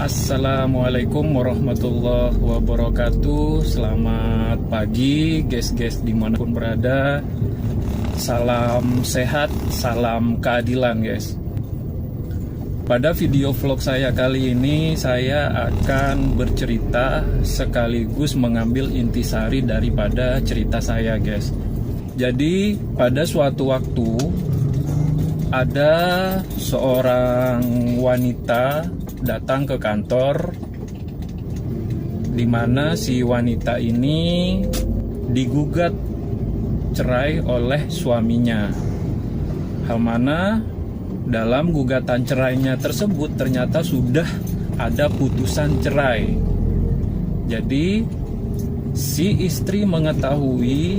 Assalamualaikum warahmatullahi wabarakatuh. Selamat pagi guys dimanapun berada. Salam sehat, salam keadilan guys. Pada video vlog saya kali ini, saya akan bercerita sekaligus mengambil intisari daripada cerita saya guys. Jadi pada suatu waktu ada seorang wanita datang ke kantor, di mana si wanita ini digugat cerai oleh suaminya. Hal mana dalam gugatan cerainya tersebut ternyata sudah ada putusan cerai. Jadi si istri mengetahui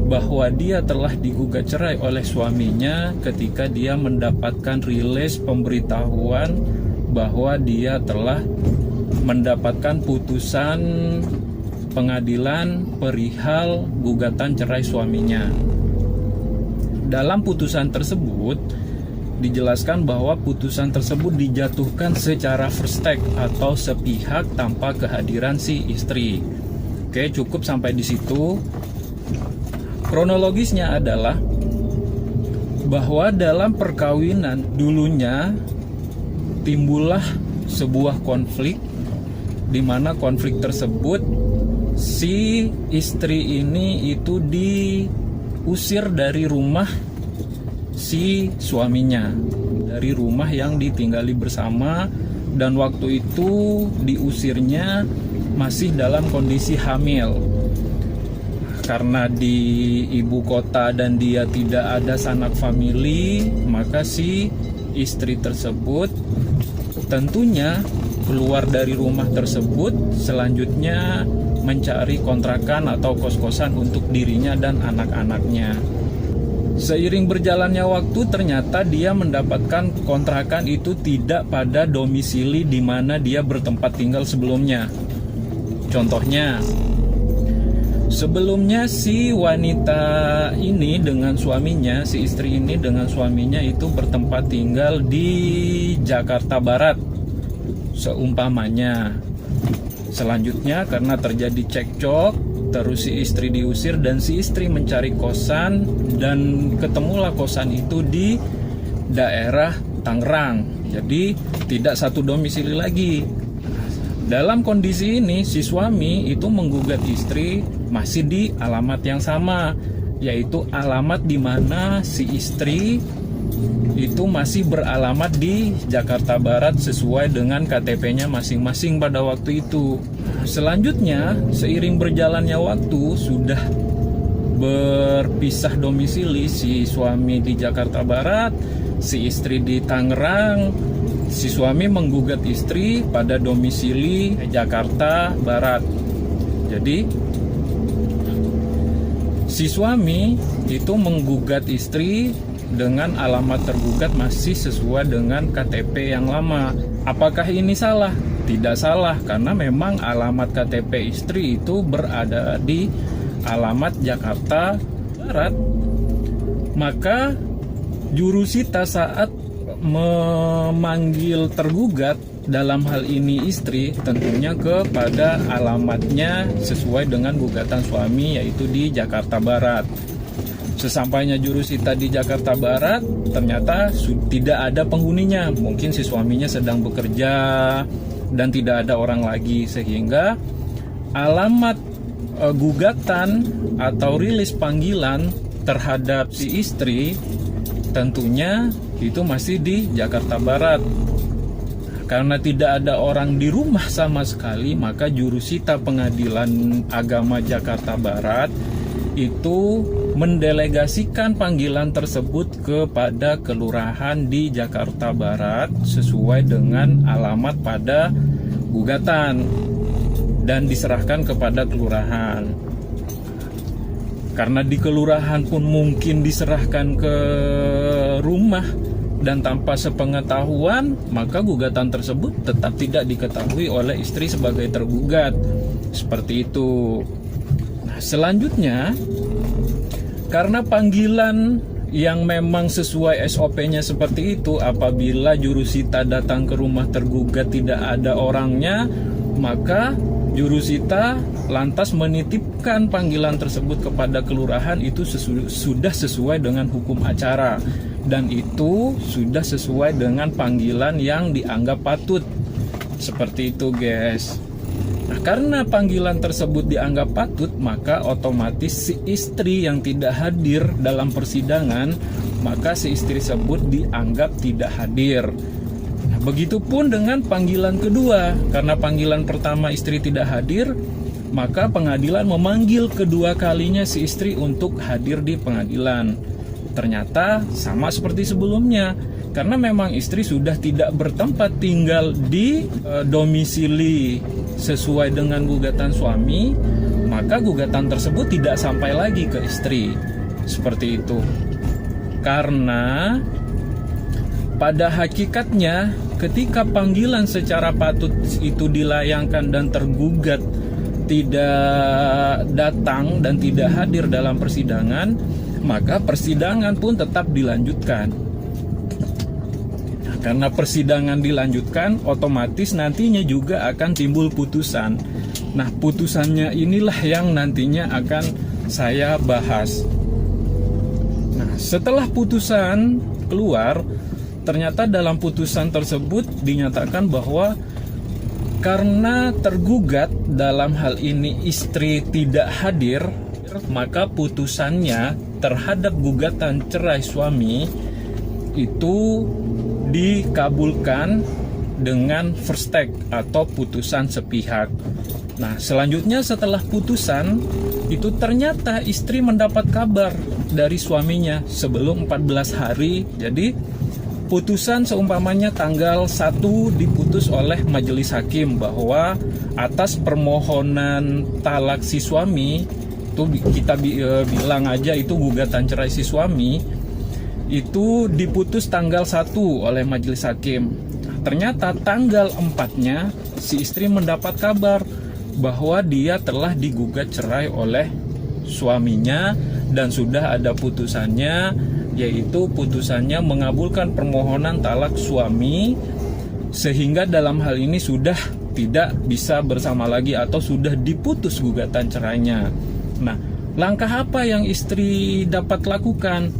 bahwa dia telah digugat cerai oleh suaminya ketika dia mendapatkan rilis pemberitahuan bahwa dia telah mendapatkan putusan pengadilan perihal gugatan cerai suaminya. Dalam putusan tersebut dijelaskan bahwa putusan tersebut dijatuhkan secara first take atau sepihak tanpa kehadiran si istri. Oke, cukup sampai di situ. Kronologisnya adalah bahwa dalam perkawinan dulunya timbullah sebuah konflik, di mana konflik tersebut si istri ini itu diusir dari rumah si suaminya, dari rumah yang ditinggali bersama, dan waktu itu diusirnya masih dalam kondisi hamil. Karena di ibu kota dan dia tidak ada sanak famili, maka si istri tersebut tentunya keluar dari rumah tersebut, selanjutnya mencari kontrakan atau kos-kosan untuk dirinya dan anak-anaknya. Seiring berjalannya waktu, ternyata dia mendapatkan kontrakan itu tidak pada domisili di mana dia bertempat tinggal sebelumnya. Contohnya, sebelumnya si wanita ini dengan suaminya, si istri ini dengan suaminya itu bertempat tinggal di Jakarta Barat, seumpamanya. Selanjutnya karena terjadi cekcok, terus si istri diusir dan si istri mencari kosan, dan ketemulah kosan itu di daerah Tangerang. Jadi tidak satu domisili lagi. Dalam kondisi ini si suami itu menggugat istri masih di alamat yang sama, yaitu alamat di mana si istri itu masih beralamat di Jakarta Barat sesuai dengan KTP-nya masing-masing pada waktu itu. Selanjutnya, seiring berjalannya waktu, sudah berpisah domisili, si suami di Jakarta Barat, si istri di Tangerang. Si suami menggugat istri pada domisili Jakarta Barat. Jadi si suami itu menggugat istri dengan alamat tergugat masih sesuai dengan KTP yang lama. Apakah ini salah? Tidak salah, karena memang alamat KTP istri itu berada di alamat Jakarta Barat. Maka jurusita saat memanggil tergugat, dalam hal ini istri, tentunya kepada alamatnya sesuai dengan gugatan suami, yaitu di Jakarta Barat. Sesampainya jurusita di Jakarta Barat, ternyata tidak ada penghuninya. Mungkin si suaminya sedang bekerja dan tidak ada orang lagi, sehingga alamat gugatan atau rilis panggilan terhadap si istri tentunya itu masih di Jakarta Barat. Karena tidak ada orang di rumah sama sekali, maka jurusita Pengadilan Agama Jakarta Barat itu mendelegasikan panggilan tersebut kepada kelurahan di Jakarta Barat sesuai dengan alamat pada gugatan dan diserahkan kepada kelurahan. Karena di kelurahan pun mungkin diserahkan ke rumah dan tanpa sepengetahuan, maka gugatan tersebut tetap tidak diketahui oleh istri sebagai tergugat. Seperti itu. Nah, selanjutnya, karena panggilan yang memang sesuai SOP-nya seperti itu, apabila jurusita datang ke rumah tergugat tidak ada orangnya, maka jurusita lantas menitipkan panggilan tersebut kepada kelurahan. Itu sudah sesuai dengan hukum acara, dan itu sudah sesuai dengan panggilan yang dianggap patut. Seperti itu, guys. Nah, karena panggilan tersebut dianggap patut, maka otomatis si istri yang tidak hadir dalam persidangan, maka si istri tersebut dianggap tidak hadir. Nah, begitupun dengan panggilan kedua. Karena panggilan pertama istri tidak hadir, maka pengadilan memanggil kedua kalinya si istri untuk hadir di pengadilan. Ternyata sama seperti sebelumnya. Karena memang istri sudah tidak bertempat tinggal di domisili sesuai dengan gugatan suami, maka gugatan tersebut tidak sampai lagi ke istri. Seperti itu. Karena pada hakikatnya ketika panggilan secara patut itu dilayangkan dan tergugat tidak datang dan tidak hadir dalam persidangan, maka persidangan pun tetap dilanjutkan. Karena persidangan dilanjutkan, otomatis nantinya juga akan timbul putusan. Nah, putusannya inilah yang nantinya akan saya bahas. Nah, setelah putusan keluar, ternyata dalam putusan tersebut dinyatakan bahwa karena tergugat dalam hal ini istri tidak hadir, maka putusannya terhadap gugatan cerai suami itu dikabulkan dengan first take atau putusan sepihak. Nah, selanjutnya setelah putusan itu ternyata istri mendapat kabar dari suaminya sebelum 14 hari. Jadi putusan seumpamanya tanggal 1 diputus oleh majelis hakim bahwa atas permohonan talak si suami, itu kita bilang aja itu gugatan cerai si suami, itu diputus tanggal 1 oleh majelis hakim. Ternyata tanggal 4-nya si istri mendapat kabar bahwa dia telah digugat cerai oleh suaminya dan sudah ada putusannya, yaitu putusannya mengabulkan permohonan talak suami, sehingga dalam hal ini sudah tidak bisa bersama lagi atau sudah diputus gugatan cerainya. Nah, langkah apa yang istri dapat lakukan?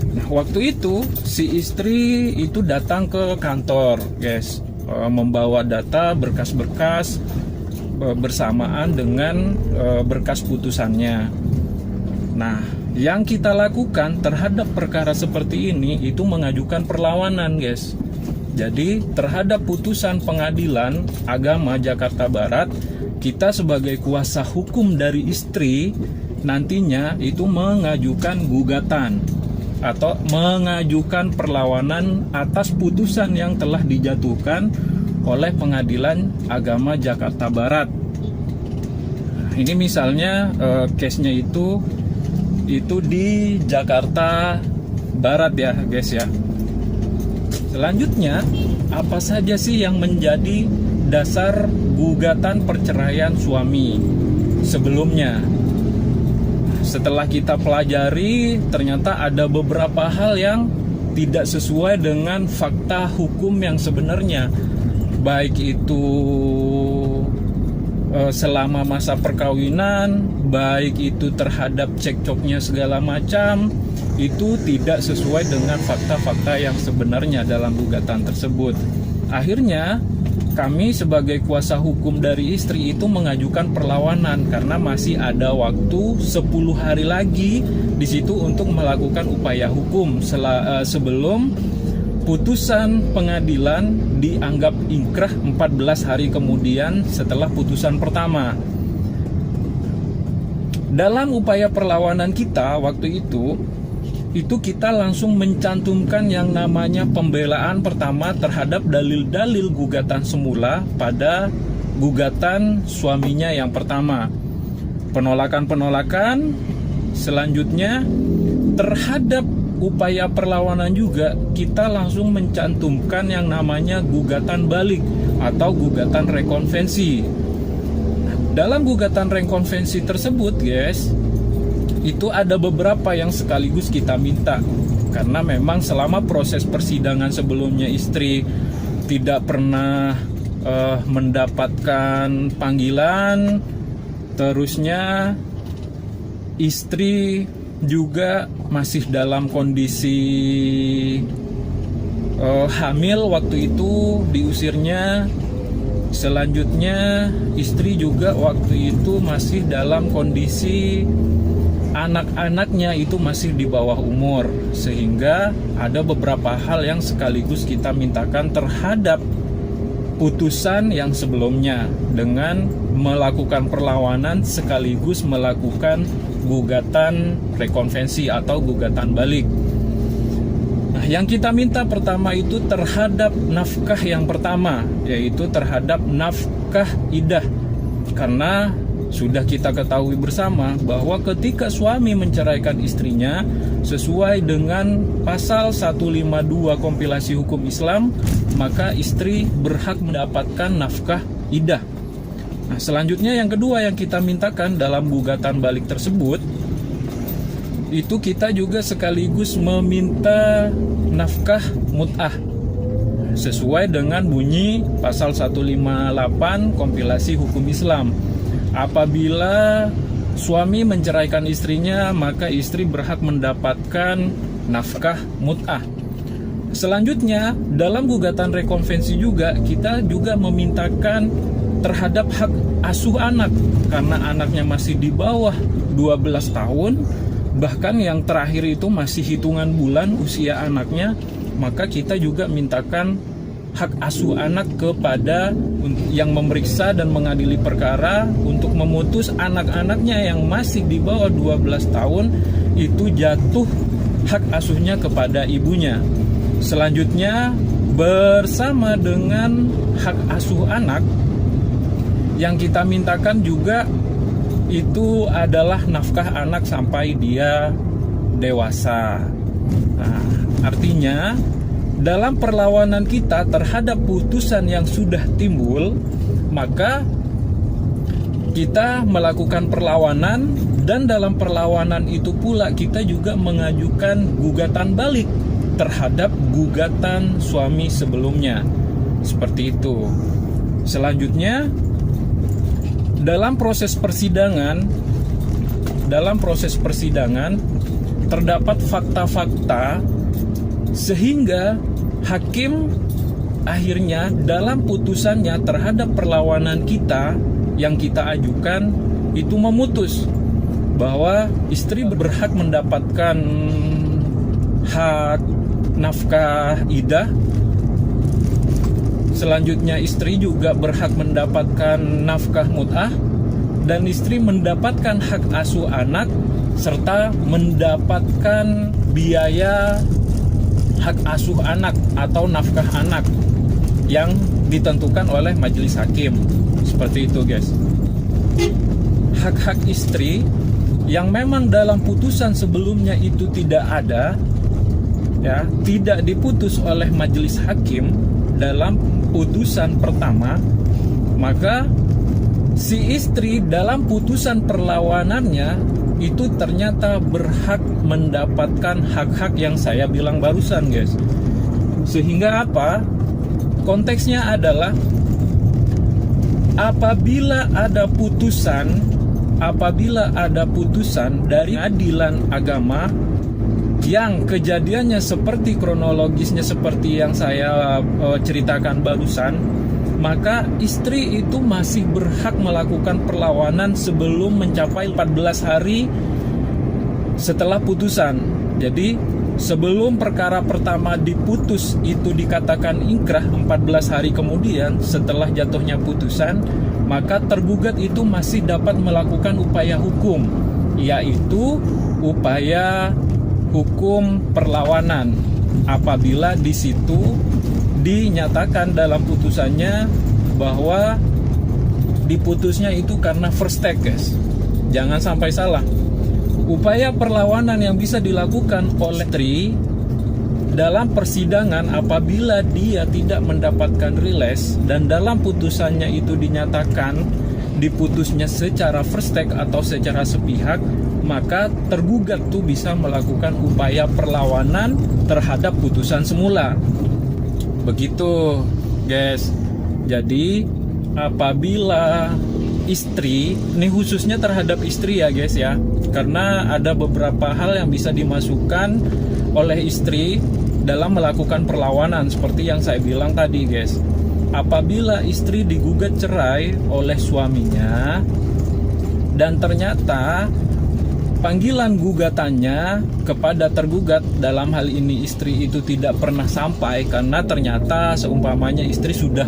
Nah, waktu itu si istri itu datang ke kantor, guys, membawa data berkas-berkas bersamaan dengan berkas putusannya. Nah, yang kita lakukan terhadap perkara seperti ini itu mengajukan perlawanan, guys. Jadi terhadap putusan Pengadilan Agama Jakarta Barat, kita sebagai kuasa hukum dari istri nantinya itu mengajukan gugatan atau mengajukan perlawanan atas putusan yang telah dijatuhkan oleh Pengadilan Agama Jakarta Barat. Ini misalnya case-nya itu di Jakarta Barat ya, guys ya. Selanjutnya, apa saja sih yang menjadi dasar gugatan perceraian suami sebelumnya? Setelah kita pelajari, ternyata ada beberapa hal yang tidak sesuai dengan fakta hukum yang sebenarnya, baik itu selama masa perkawinan, baik itu terhadap cekcoknya segala macam, itu tidak sesuai dengan fakta-fakta yang sebenarnya dalam gugatan tersebut. Akhirnya kami sebagai kuasa hukum dari istri itu mengajukan perlawanan karena masih ada waktu 10 hari lagi di situ untuk melakukan upaya hukum sebelum putusan pengadilan dianggap ingkrah 14 hari kemudian setelah putusan pertama. Dalam upaya perlawanan kita waktu itu kita langsung mencantumkan yang namanya pembelaan pertama terhadap dalil-dalil gugatan semula pada gugatan suaminya yang pertama. Penolakan-penolakan selanjutnya terhadap upaya perlawanan juga kita langsung mencantumkan yang namanya gugatan balik atau gugatan rekonvensi. Dalam gugatan rekonvensi tersebut, guys, itu ada beberapa yang sekaligus kita minta. Karena memang selama proses persidangan sebelumnya istri tidak pernah mendapatkan panggilan, terusnya istri juga masih dalam kondisi hamil waktu itu diusirnya. Selanjutnya istri juga waktu itu masih dalam kondisi anak-anaknya itu masih di bawah umur, sehingga ada beberapa hal yang sekaligus kita mintakan terhadap putusan yang sebelumnya dengan melakukan perlawanan sekaligus melakukan gugatan rekonvensi atau gugatan balik. Nah, yang kita minta pertama itu terhadap nafkah yang pertama, yaitu terhadap nafkah idah. Karena sudah kita ketahui bersama bahwa ketika suami menceraikan istrinya sesuai dengan pasal 152 kompilasi hukum Islam, maka istri berhak mendapatkan nafkah idah. Nah, selanjutnya yang kedua yang kita mintakan dalam gugatan balik tersebut, itu kita juga sekaligus meminta nafkah mut'ah sesuai dengan bunyi pasal 158 kompilasi hukum Islam. Apabila suami menceraikan istrinya, maka istri berhak mendapatkan nafkah mut'ah. Selanjutnya, dalam gugatan rekonvensi juga kita juga memintakan terhadap hak asuh anak, karena anaknya masih di bawah 12 tahun, bahkan yang terakhir itu masih hitungan bulan usia anaknya, maka kita juga mintakan hak asuh anak kepada yang memeriksa dan mengadili perkara untuk memutus anak-anaknya yang masih di bawah 12 tahun itu jatuh hak asuhnya kepada ibunya. Selanjutnya, bersama dengan hak asuh anak, yang kita mintakan juga itu adalah nafkah anak sampai dia dewasa. Nah, artinya dalam perlawanan kita terhadap putusan yang sudah timbul, maka kita melakukan perlawanan, dan dalam perlawanan itu pula kita juga mengajukan gugatan balik terhadap gugatan suami sebelumnya. Seperti itu. Selanjutnya, dalam proses persidangan terdapat fakta-fakta sehingga hakim akhirnya dalam putusannya terhadap perlawanan kita yang kita ajukan itu memutus bahwa istri berhak mendapatkan hak nafkah idah. Selanjutnya istri juga berhak mendapatkan nafkah mut'ah, dan istri mendapatkan hak asuh anak serta mendapatkan biaya hak asuh anak atau nafkah anak yang ditentukan oleh majelis hakim. Seperti itu, guys. Hak-hak istri yang memang dalam putusan sebelumnya itu tidak ada, ya, tidak diputus oleh majelis hakim dalam putusan pertama, maka si istri dalam putusan perlawanannya itu ternyata berhak mendapatkan hak-hak yang saya bilang barusan, guys. Sehingga apa? Konteksnya adalah apabila ada putusan dari pengadilan agama yang kejadiannya seperti kronologisnya seperti yang saya ceritakan barusan, maka istri itu masih berhak melakukan perlawanan sebelum mencapai 14 hari setelah putusan. Jadi sebelum perkara pertama diputus itu dikatakan ingkrah 14 hari kemudian setelah jatuhnya putusan, maka tergugat itu masih dapat melakukan upaya hukum, yaitu upaya hukum perlawanan apabila di situ dinyatakan dalam putusannya bahwa diputusnya itu karena first take, guys. Jangan sampai salah. Upaya perlawanan yang bisa dilakukan oleh istri dalam persidangan apabila dia tidak mendapatkan rilis dan dalam putusannya itu dinyatakan diputusnya secara first take atau secara sepihak, maka tergugat tuh bisa melakukan upaya perlawanan terhadap putusan semula. Begitu, guys. Jadi apabila istri, ini khususnya terhadap istri ya guys ya, karena ada beberapa hal yang bisa dimasukkan oleh istri dalam melakukan perlawanan seperti yang saya bilang tadi guys. Apabila istri digugat cerai oleh suaminya dan ternyata panggilan gugatannya kepada tergugat, dalam hal ini istri itu tidak pernah sampai karena ternyata seumpamanya istri sudah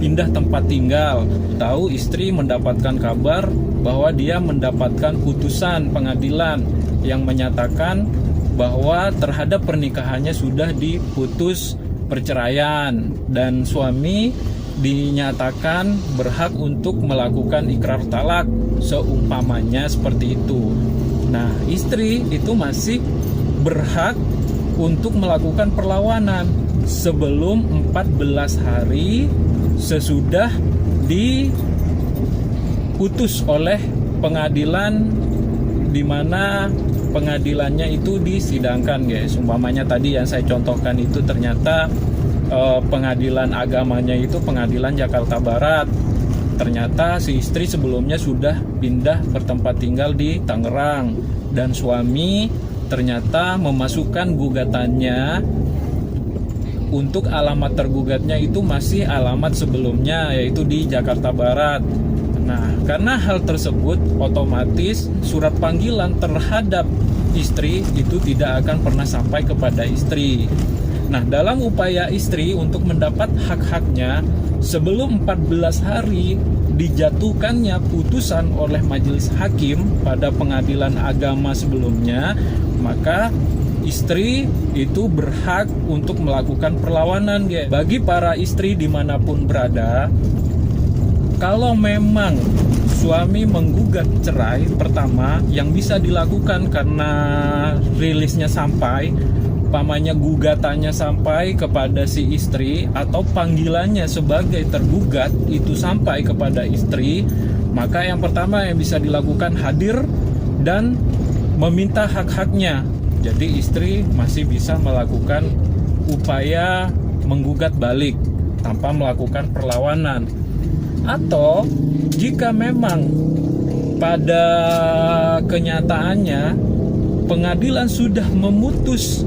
pindah tempat tinggal, tahu istri mendapatkan kabar bahwa dia mendapatkan putusan pengadilan yang menyatakan bahwa terhadap pernikahannya sudah diputus perceraian dan suami dinyatakan berhak untuk melakukan ikrar talak, seumpamanya seperti itu. Nah, istri itu masih berhak untuk melakukan perlawanan sebelum 14 hari sesudah diputus oleh pengadilan, di mana pengadilannya itu disidangkan guys. Umpamanya tadi yang saya contohkan itu ternyata pengadilan agamanya itu pengadilan Jakarta Barat. Ternyata si istri sebelumnya sudah pindah bertempat tinggal di Tangerang dan suami ternyata memasukkan gugatannya untuk alamat tergugatnya itu masih alamat sebelumnya, yaitu di Jakarta Barat. Nah, karena hal tersebut otomatis surat panggilan terhadap istri itu tidak akan pernah sampai kepada istri. Nah, dalam upaya istri untuk mendapat hak-haknya sebelum 14 hari dijatuhkannya putusan oleh majelis hakim pada pengadilan agama sebelumnya, maka istri itu berhak untuk melakukan perlawanan guys. Bagi para istri dimanapun berada, kalau memang suami menggugat cerai, pertama yang bisa dilakukan karena rilisnya sampai, umpamanya gugatannya sampai kepada si istri atau panggilannya sebagai tergugat itu sampai kepada istri, maka yang pertama yang bisa dilakukan hadir dan meminta hak-haknya. Jadi istri masih bisa melakukan upaya menggugat balik tanpa melakukan perlawanan. Atau jika memang pada kenyataannya pengadilan sudah memutus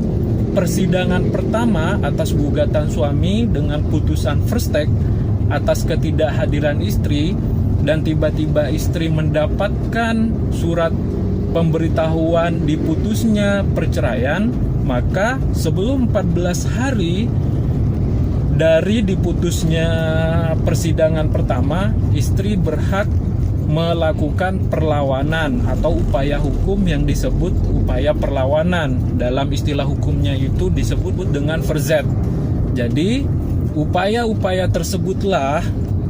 persidangan pertama atas gugatan suami dengan putusan first take atas ketidakhadiran istri, dan tiba-tiba istri mendapatkan surat pemberitahuan diputusnya perceraian, maka sebelum 14 hari dari diputusnya persidangan pertama, istri berhak melakukan perlawanan atau upaya hukum yang disebut upaya perlawanan. Dalam istilah hukumnya itu disebut dengan verzet. Jadi upaya-upaya tersebutlah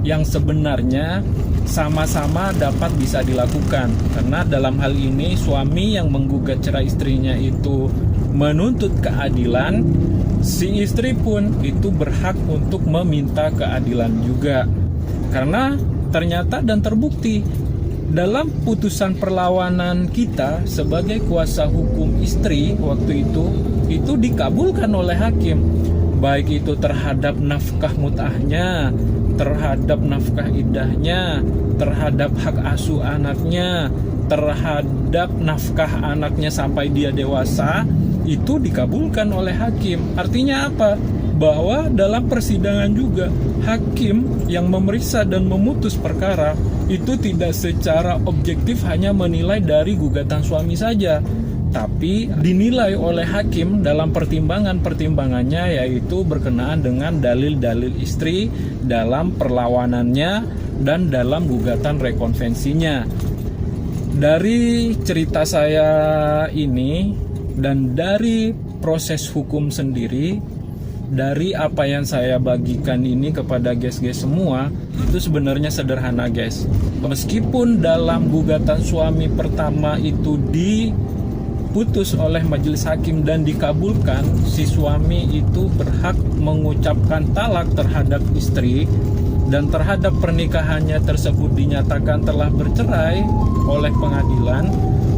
yang sebenarnya sama-sama dapat bisa dilakukan, karena dalam hal ini suami yang menggugat cerai istrinya itu menuntut keadilan, si istri pun itu berhak untuk meminta keadilan juga, karena ternyata dan terbukti dalam putusan perlawanan kita sebagai kuasa hukum istri waktu itu dikabulkan oleh hakim, baik itu terhadap nafkah mut'ahnya, terhadap nafkah idahnya, terhadap hak asuh anaknya, terhadap nafkah anaknya sampai dia dewasa, itu dikabulkan oleh hakim. Artinya apa? Bahwa dalam persidangan juga hakim yang memeriksa dan memutus perkara itu tidak secara objektif hanya menilai dari gugatan suami saja, tapi dinilai oleh hakim dalam pertimbangannya, yaitu berkenaan dengan dalil-dalil istri dalam perlawanannya dan dalam gugatan rekonvensinya. Dari cerita saya ini dan dari proses hukum sendiri, dari apa yang saya bagikan ini kepada guys-guys semua, itu sebenarnya sederhana guys. Meskipun dalam gugatan suami pertama itu diputus oleh majelis hakim dan dikabulkan, si suami itu berhak mengucapkan talak terhadap istri, dan terhadap pernikahannya tersebut dinyatakan telah bercerai oleh pengadilan.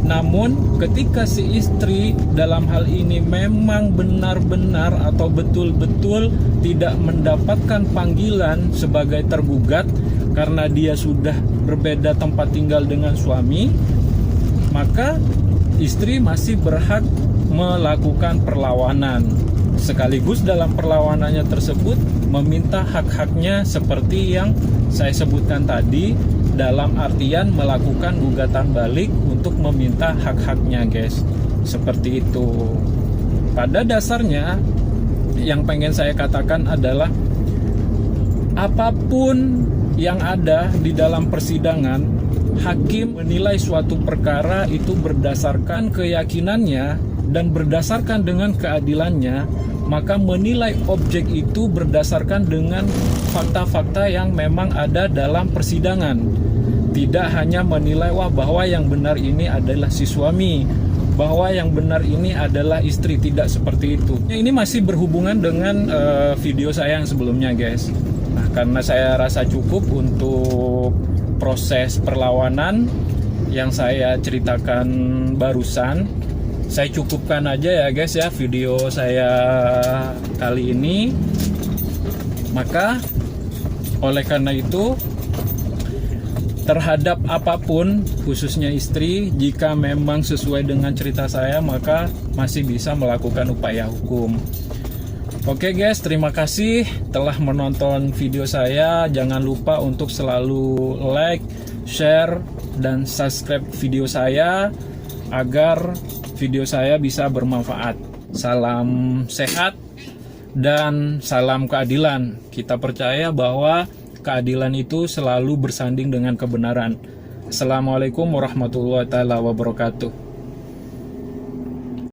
Namun ketika si istri dalam hal ini memang benar-benar atau betul-betul tidak mendapatkan panggilan sebagai tergugat karena dia sudah berbeda tempat tinggal dengan suami, maka istri masih berhak melakukan perlawanan. Sekaligus dalam perlawanannya tersebut meminta hak-haknya seperti yang saya sebutkan tadi, dalam artian melakukan gugatan balik untuk meminta hak-haknya, guys. Seperti itu. Pada dasarnya yang pengen saya katakan adalah apapun yang ada di dalam persidangan, hakim menilai suatu perkara itu berdasarkan keyakinannya dan berdasarkan dengan keadilannya, maka menilai objek itu berdasarkan dengan fakta-fakta yang memang ada dalam persidangan. Tidak hanya menilai bahwa yang benar ini adalah si suami, bahwa yang benar ini adalah istri, tidak seperti itu. Ini masih berhubungan dengan video saya yang sebelumnya, guys. Nah, karena saya rasa cukup untuk proses perlawanan yang saya ceritakan barusan, saya cukupkan aja ya, guys ya, video saya kali ini. Maka oleh karena itu, terhadap apapun, khususnya istri, jika memang sesuai dengan cerita saya, maka masih bisa melakukan upaya hukum. Oke guys, terima kasih telah menonton video saya. Jangan lupa untuk selalu like, share, dan subscribe video saya agar video saya bisa bermanfaat. Salam sehat dan salam keadilan. Kita percaya bahwa keadilan itu selalu bersanding dengan kebenaran. Assalamualaikum warahmatullahi wabarakatuh.